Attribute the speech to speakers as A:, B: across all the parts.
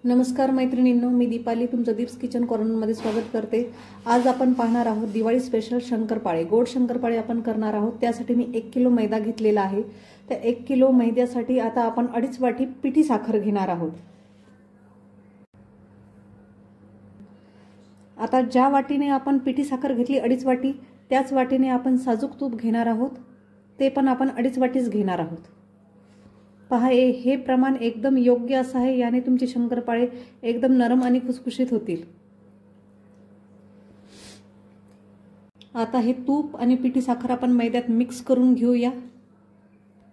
A: नमस्कार मैत्रिणींनो, मी दीपाली तुमचं दीप्स किचन कॉर्नरमध्ये स्वागत करते। आज आपण पाहणार आहोत दिवाळी स्पेशल शंकरपाळे। गोड शंकरपाळे आपण करणार आहोत। त्यासाठी मी 1 किलो मैदा घेतलेला आहे। त्या 1 किलो मैद्यासाठी आता आपण 2.5 वाटी पिठी साखर घेणार आहोत। आता ज्या वाटीने आपण पिठी साखर घेतली 2.5 वाटी, त्याच वाटीने आपण साजूक तूप घेणार आहोत। ते पण आपण 2.5 वाटीच घेणार आहोत। पहा, हे प्रमाण एकदम योग्य असं आहे। याने तुमचे शंकरपाळे एकदम नरम आणि खुसखुशीत होतील। आता हे तूप आणि पिठी साखर आपण मैद्यात मिक्स करून घेऊया।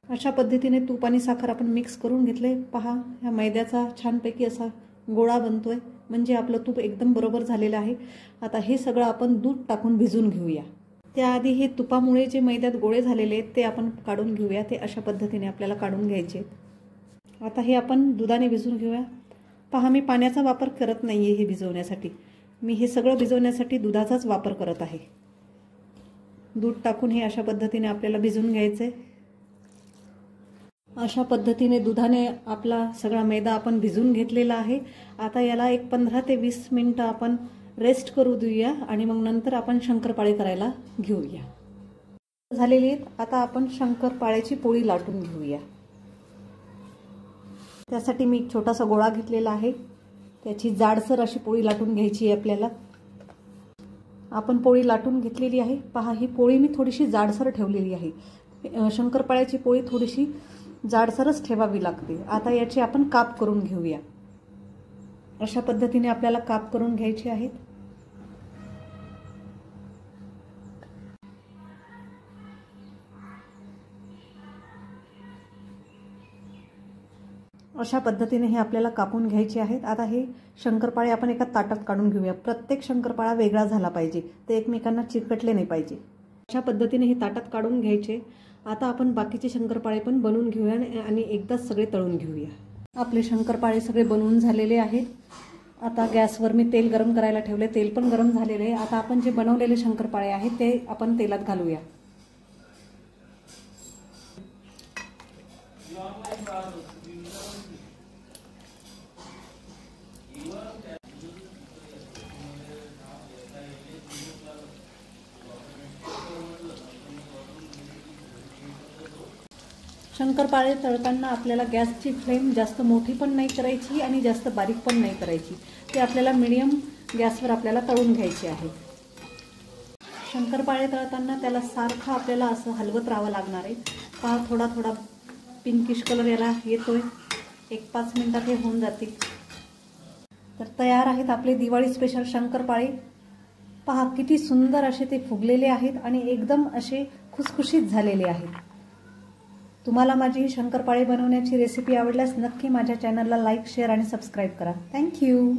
A: अशा पद्धतीने तूप आणि साखर आपण मिक्स करून घेतले। पहा, या मैद्याचा छानपैकी असा गोळा बनतोय, म्हणजे आपलं तूप एकदम बरोबर झालेलं आहे। आता हे सगळं आपण दूध टाकून भिजवून घेऊया। त्याआधी हे तुपामुळे जे मैद्यात गोळे झालेले आहेत ते आपण काढून घेऊया। ते अशा पद्धतीने आपल्याला काढून घ्यायचे। आता हे आपण दुधाने भिजवून घेऊया। पहा, मी पाण्याचा वापर करत नाहीये हे भिजवण्यासाठी। मी हे सगळं भिजवण्यासाठी दुधाचाच वापर करत आहे। दूध टाकून हे अशा पद्धतीने आपल्याला भिजवून घ्यायचे। अशा पद्धतीने दुधाने आपला सगळा मैदा आपण भिजवून घेतलेला आहे। आता याला एक 15 ते 20 मिनिटं आपण रेस्ट करू देऊया आणि मग नंतर आपण शंकरपाळे करायला घेऊया। झालेली आहेत। आता आपण शंकरपाळ्याची पोळी लाटून घेऊया। त्यासाठी मी एक छोटासा गोळा घेतलेला आहे। त्याची जाडसर अशी पोळी लाटून घ्यायची आहे आपल्याला। आपण पोळी लाटून घेतलेली आहे। पहा, ही पोळी मी थोडीशी जाडसर ठेवलेली आहे। शंकरपाळ्याची पोळी थोडीशी जाडसरच ठेवावी लागते। आता याची आपण काप करून घेऊया। अशा पद्धतीने आपल्याला काप करून घ्यायचे आहेत। अशा पद्धतीने हे आपल्याला कापून घ्यायचे आहेत। आता हे शंकरपाळे आपण एका ताटात काढून घेऊया। प्रत्येक शंकरपाळा वेगळा झाला पाहिजे, ते एकमेकांना चिकटले नाही पाहिजे। अशा पद्धतीने हे ताटात काढून घ्यायचे। आता आपण बाकीचे शंकरपाळे पण बनवून घेऊया आणि एकदाच सगळे तळून घेऊया। आपले शंकरपाळे सगळे बनवून झालेले आहेत। आता गॅसवर मी तेल गरम करायला ठेवले। तेल पण गरम झालेले आहे। आता आपण जे बनवलेले शंकरपाळे आहेत ते आपण तेलात घालूया। शंकरपाळे तळताना आपल्याला गॅसची फ्लेम जास्त मोठी पण नाही करायची आणि जास्त बारीक पण नाही करायची। ते आपल्याला मीडियम गॅसवर आपल्याला तळून घ्यायचे आहे। शंकरपाळे तळताना त्याला सारखं आपल्याला असं हलवत राहावं लागणार आहे। पहा, थोडा थोडा पिंकिश कलर याला येतोय। 1-5 मिनिटात हे होऊन जातील। तर तयार आहेत आपले दिवाळी स्पेशल शंकरपाळे। पहा, किती सुंदर असे ते फुगलेले आहेत आणि एकदम असे खुसखुशीत झालेले आहेत। तुम्हाला माझी ही शंकरपाळे बनवण्याची रेसिपी आवडल्यास नक्की माझ्या चॅनलला लाईक, शेअर आणि सबस्क्राईब करा। थँक्यू।